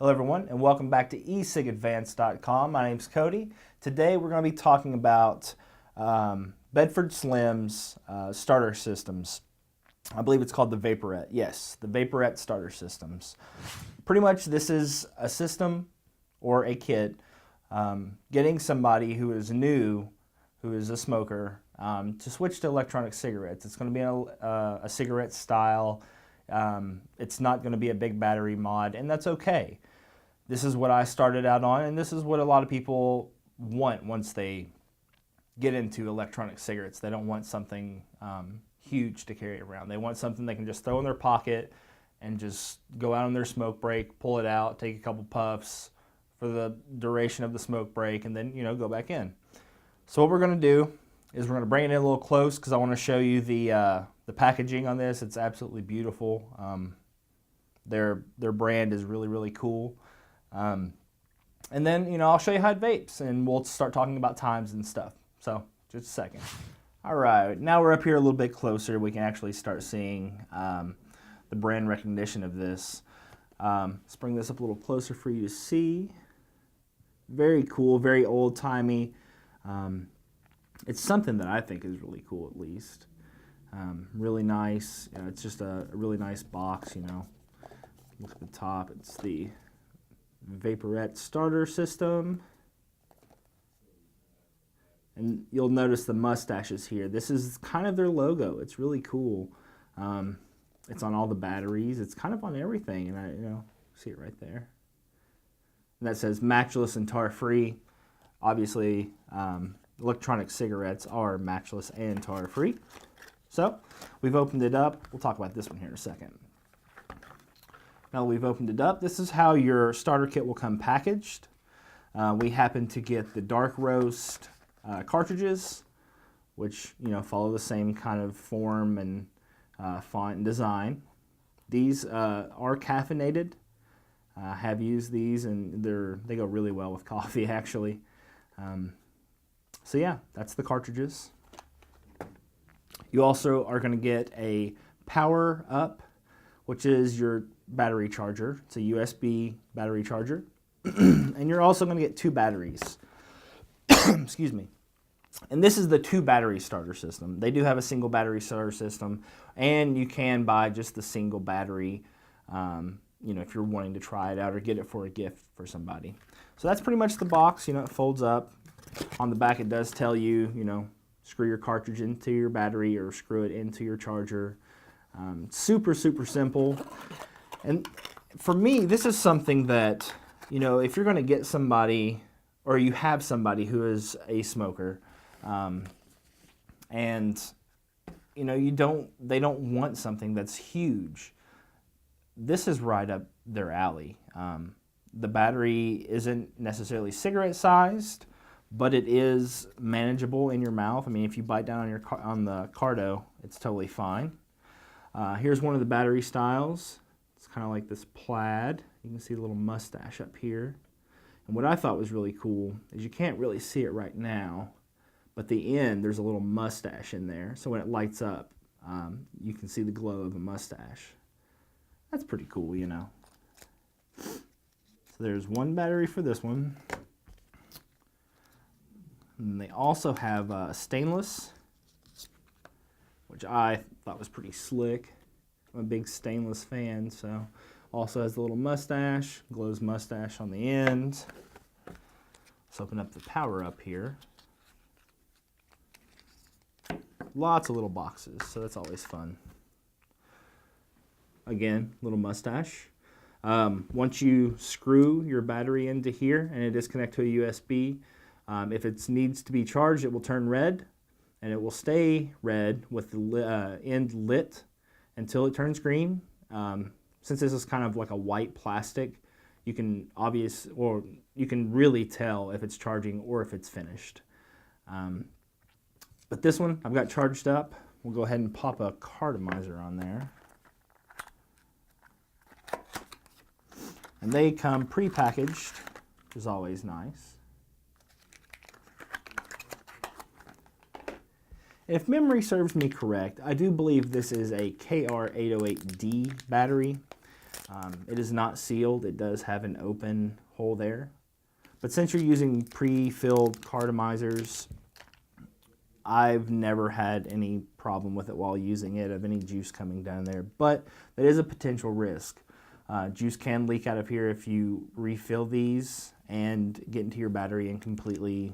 Hello everyone, and welcome back to ecigadvanced.com. My name's Cody. Today we're going to be talking about Bedford Slim's starter systems. I believe it's called the Vapourette. Yes, the Vapourette starter systems. Pretty much this is a system or a kit getting somebody who is new, who is a smoker, to switch to electronic cigarettes. It's going to be a cigarette style. It's not going to be a big battery mod, and that's okay. This is what I started out on, and this is what a lot of people want once they get into electronic cigarettes. They don't want something huge to carry around. They want something they can just throw in their pocket and just go out on their smoke break, pull it out, take a couple puffs for the duration of the smoke break, and then, go back in. So what we're going to do is we're going to bring it in a little close because I want to show you the packaging on this. It's absolutely beautiful. Their brand is really, really cool. And then, I'll show you how it vapes, and we'll start talking about times and stuff. So, just a second. All right, now we're up here a little bit closer. We can actually start seeing the brand recognition of this. Let's bring this up a little closer for you to see. Very cool, very old-timey. It's something that I think is really cool, at least. Really nice. It's just a really nice box, Look at the top. It's the Vapourette starter system. And you'll notice the mustaches here. This is kind of their logo. It's really cool. It's on all the batteries. It's kind of on everything. And I see it right there. And that says matchless and tar-free. Obviously, electronic cigarettes are matchless and tar-free. So, we've opened it up. We'll talk about this one here in a second. Now that we've opened it up, this is how your starter kit will come packaged. We happen to get the dark roast cartridges, which follow the same kind of form and font and design. These are caffeinated. I have used these, and they go really well with coffee, actually. So yeah, that's the cartridges. You also are going to get a power up, which is your battery charger. It's a USB battery charger. And you're also going to get two batteries. Excuse me. And this is the two battery starter system. They do have a single battery starter system, and you can buy just the single battery, if you're wanting to try it out or get it for a gift for somebody. So that's pretty much the box. It folds up. On the back it does tell you, screw your cartridge into your battery or screw it into your charger. Super, super simple. And for me, this is something that, if you're going to get somebody, or you have somebody who is a smoker, and, they don't want something that's huge, this is right up their alley. The battery isn't necessarily cigarette sized, but it is manageable in your mouth. I mean, if you bite down on the cardo, it's totally fine. Here's one of the battery styles. It's kind of like this plaid. You can see the little mustache up here. And what I thought was really cool is you can't really see it right now, but the end, there's a little mustache in there. So when it lights up, you can see the glow of the mustache. That's pretty cool, So there's one battery for this one. And they also have stainless, which I thought was pretty slick. I'm a big stainless fan, so also has the little mustache, glows mustache on the end. Let's open up the power up here. Lots of little boxes, so that's always fun. Again, little mustache. Once you screw your battery into here and it is connected to a USB, if it needs to be charged, it will turn red, and it will stay red with the end lit until it turns green. Since this is kind of like a white plastic, you can really tell if it's charging or if it's finished. But this one I've got charged up. We'll go ahead and pop a cartomizer on there. And they come pre-packaged, which is always nice. If memory serves me correct, I do believe this is a KR808D battery. It is not sealed. It does have an open hole there. But since you're using pre-filled cartomizers, I've never had any problem with it while using it, of any juice coming down there. But that is a potential risk. Juice can leak out of here if you refill these and get into your battery and completely,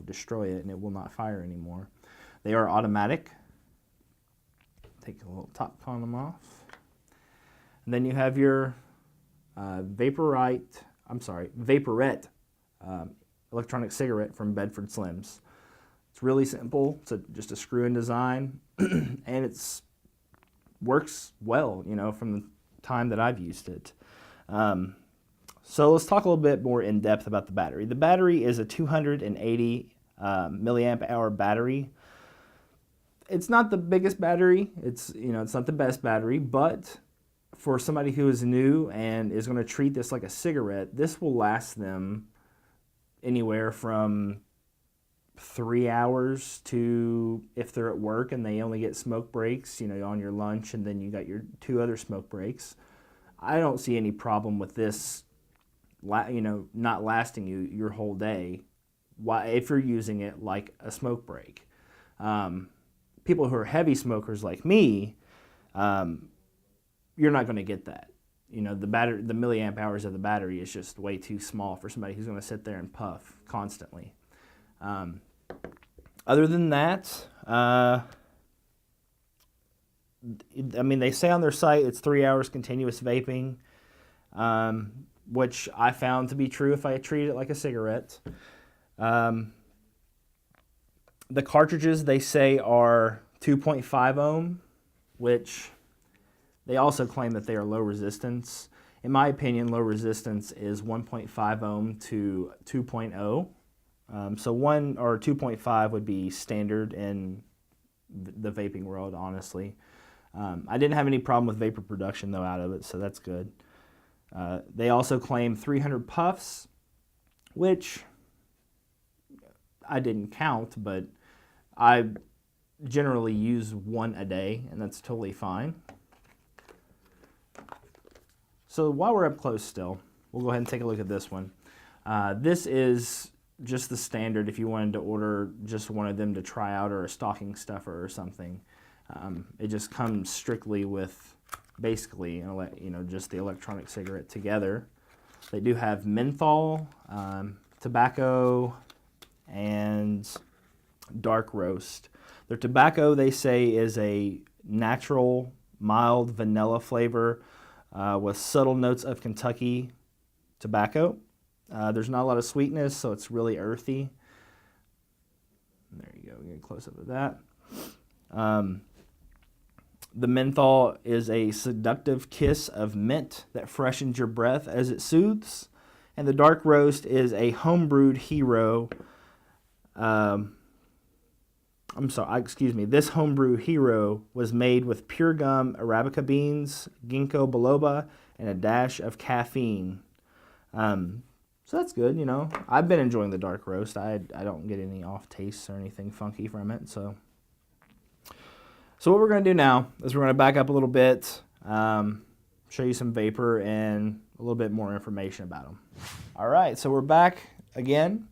destroy it, and it will not fire anymore. They are automatic. Take a little top condom off. And then you have your Vapourette electronic cigarette from Bedford Slims. It's really simple. It's just a screw-in design, and it's works well, from the time that I've used it. So let's talk a little bit more in depth about the battery. The battery is a 280 milliamp hour battery. It's not the biggest battery. It's not the best battery, but for somebody who is new and is going to treat this like a cigarette, this will last them anywhere from 3 hours to, if they're at work and they only get smoke breaks, on your lunch, and then you got your 2 other smoke breaks. I don't see any problem with this, not lasting you your whole day if you're using it like a smoke break. People who are heavy smokers like me, you're not going to get that. The milliamp hours of the battery is just way too small for somebody who's going to sit there and puff constantly. Other than that, they say on their site it's 3 hours continuous vaping, which I found to be true if I treat it like a cigarette. The cartridges, they say, are 2.5 ohm, which they also claim that they are low resistance. In my opinion, low resistance is 1.5 ohm to 2.0. So 1 or 2.5 would be standard in the vaping world, honestly. I didn't have any problem with vapor production, though, out of it, so that's good. They also claim 300 puffs, which I didn't count, but I generally use 1 a day, and that's totally fine. So while we're up close still, we'll go ahead and take a look at this one. This is just the standard if you wanted to order just one of them to try out, or a stocking stuffer or something. It just comes strictly with basically just the electronic cigarette together. They do have menthol, tobacco, and dark roast. Their tobacco, they say, is a natural mild vanilla flavor with subtle notes of Kentucky tobacco. There's not a lot of sweetness, so it's really earthy. There you go, get a close up of that. The menthol is a seductive kiss of mint that freshens your breath as it soothes. And the dark roast is a homebrewed hero. This homebrew hero was made with pure gum, Arabica beans, ginkgo biloba, and a dash of caffeine. So that's good, I've been enjoying the dark roast. I don't get any off tastes or anything funky from it. So what we're going to do now is we're going to back up a little bit, show you some vapor and a little bit more information about them. All right, so we're back again.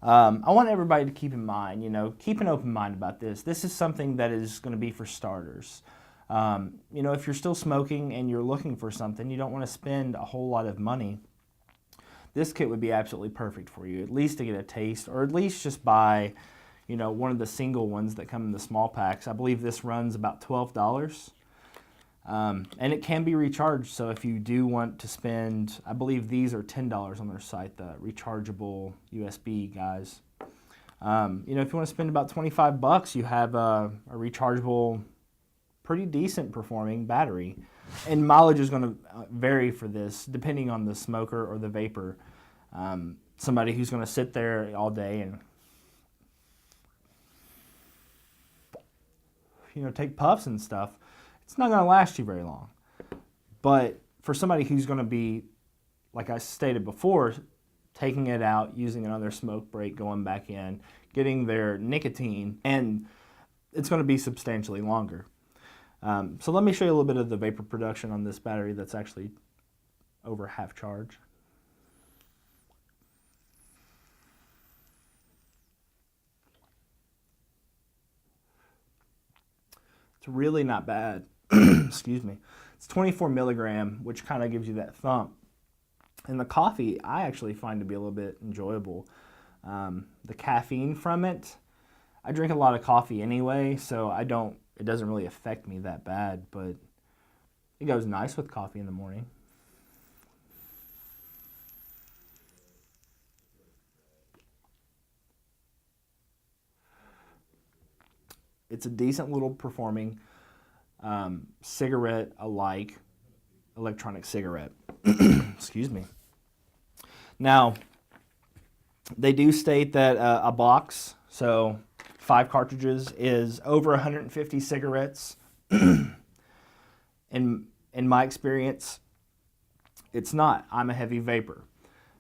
I want everybody to keep in mind, keep an open mind about this. This is something that is going to be for starters. If you're still smoking and you're looking for something, you don't want to spend a whole lot of money, this kit would be absolutely perfect for you, at least to get a taste, or at least just buy, one of the single ones that come in the small packs. I believe this runs about $12. And it can be recharged, so if you do want to spend, I believe these are $10 on their site, the rechargeable USB guys. If you want to spend about $25, you have a rechargeable, pretty decent performing battery. And mileage is going to vary for this, depending on the smoker or the vapor. Somebody who's going to sit there all day and take puffs and stuff, it's not going to last you very long. But for somebody who's going to be, like I stated before, taking it out, using another smoke break, going back in, getting their nicotine, and it's going to be substantially longer. So let me show you a little bit of the vapor production on this battery that's actually over half charge. It's really not bad. Excuse me. It's 24 milligram, which kind of gives you that thump. And the coffee, I actually find to be a little bit enjoyable. The caffeine from it, I drink a lot of coffee anyway, so it doesn't really affect me that bad, but it goes nice with coffee in the morning. It's a decent little performing cigarette-alike electronic cigarette. Excuse me. Now, they do state that a box, so 5 cartridges, is over 150 cigarettes. In my experience, it's not. I'm a heavy vapor.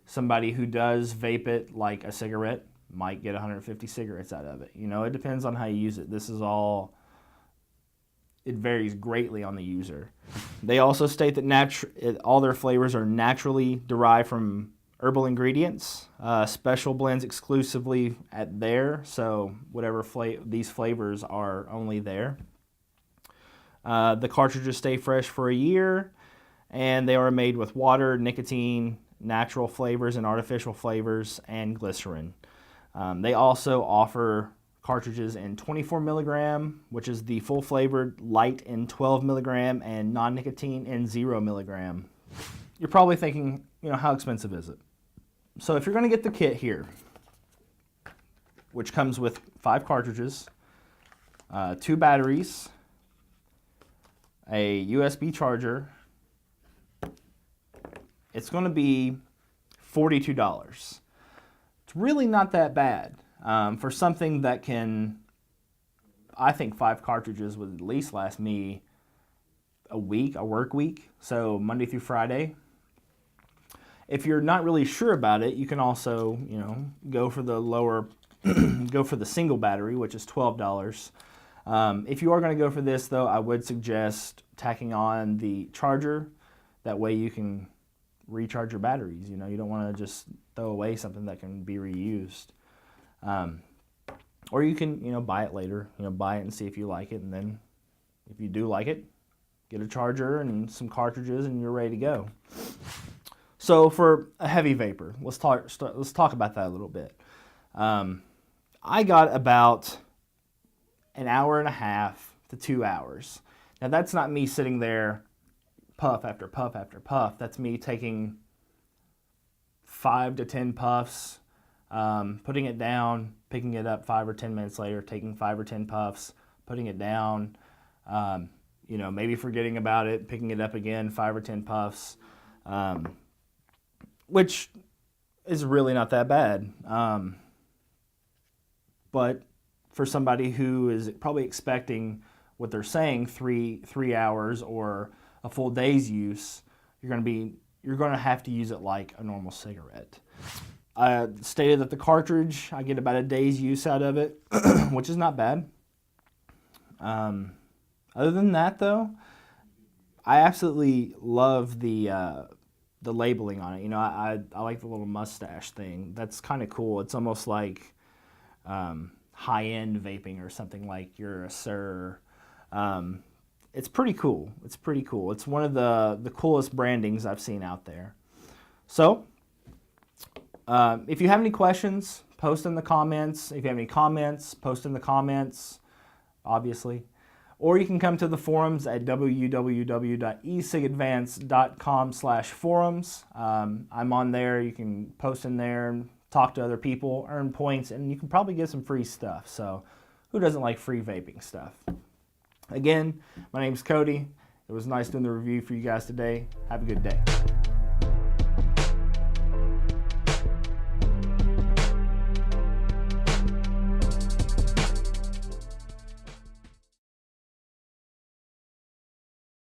Somebody who does vape it like a cigarette might get 150 cigarettes out of it. You know, it depends on how you use it. It varies greatly on the user. They also state that all their flavors are naturally derived from herbal ingredients, special blends exclusively at there, so whatever these flavors are only there. The cartridges stay fresh for a year, and they are made with water, nicotine, natural flavors and artificial flavors, and glycerin. They also offer cartridges in 24 milligram, which is the full flavored, light in 12 milligram, and non-nicotine in 0 milligram. You're probably thinking, how expensive is it? So if you're going to get the kit here, which comes with 5 cartridges, 2 batteries, a USB charger, it's going to be $42. It's really not that bad for something that I think 5 cartridges would at least last me a work week, so Monday through Friday. If you're not really sure about it, you can also, go for the single battery, which is $12. If you are going to go for this, though, I would suggest tacking on the charger. That way you can recharge your batteries. You don't want to just throw away something that can be reused. Or you can, buy it later. Buy it and see if you like it, and then if you do like it, get a charger and some cartridges, and you're ready to go. So for a heavy vapor, let's talk about that a little bit. I got about an hour and a half to 2 hours. Now that's not me sitting there puff after puff after puff. That's me taking 5 to 10 puffs, putting it down, picking it up 5 or 10 minutes later, taking 5 or 10 puffs, putting it down, maybe forgetting about it, picking it up again, 5 or 10 puffs, which is really not that bad. But for somebody who is probably expecting what they're saying, three hours or a full day's use, you're going to have to use it like a normal cigarette. I stated that the cartridge, I get about a day's use out of it, which is not bad. Other than that, though, I absolutely love the labeling on it. I like the little mustache thing. That's kind of cool. It's almost like high-end vaping or something, like you're a sir. It's pretty cool. It's one of the coolest brandings I've seen out there. So, if you have any questions, post in the comments. If you have any comments, post in the comments, obviously. Or you can come to the forums at www.ecigadvanced.com/forums. I'm on there. You can post in there and talk to other people, earn points, and you can probably get some free stuff. So who doesn't like free vaping stuff? Again, my name's Cody. It was nice doing the review for you guys today. Have a good day.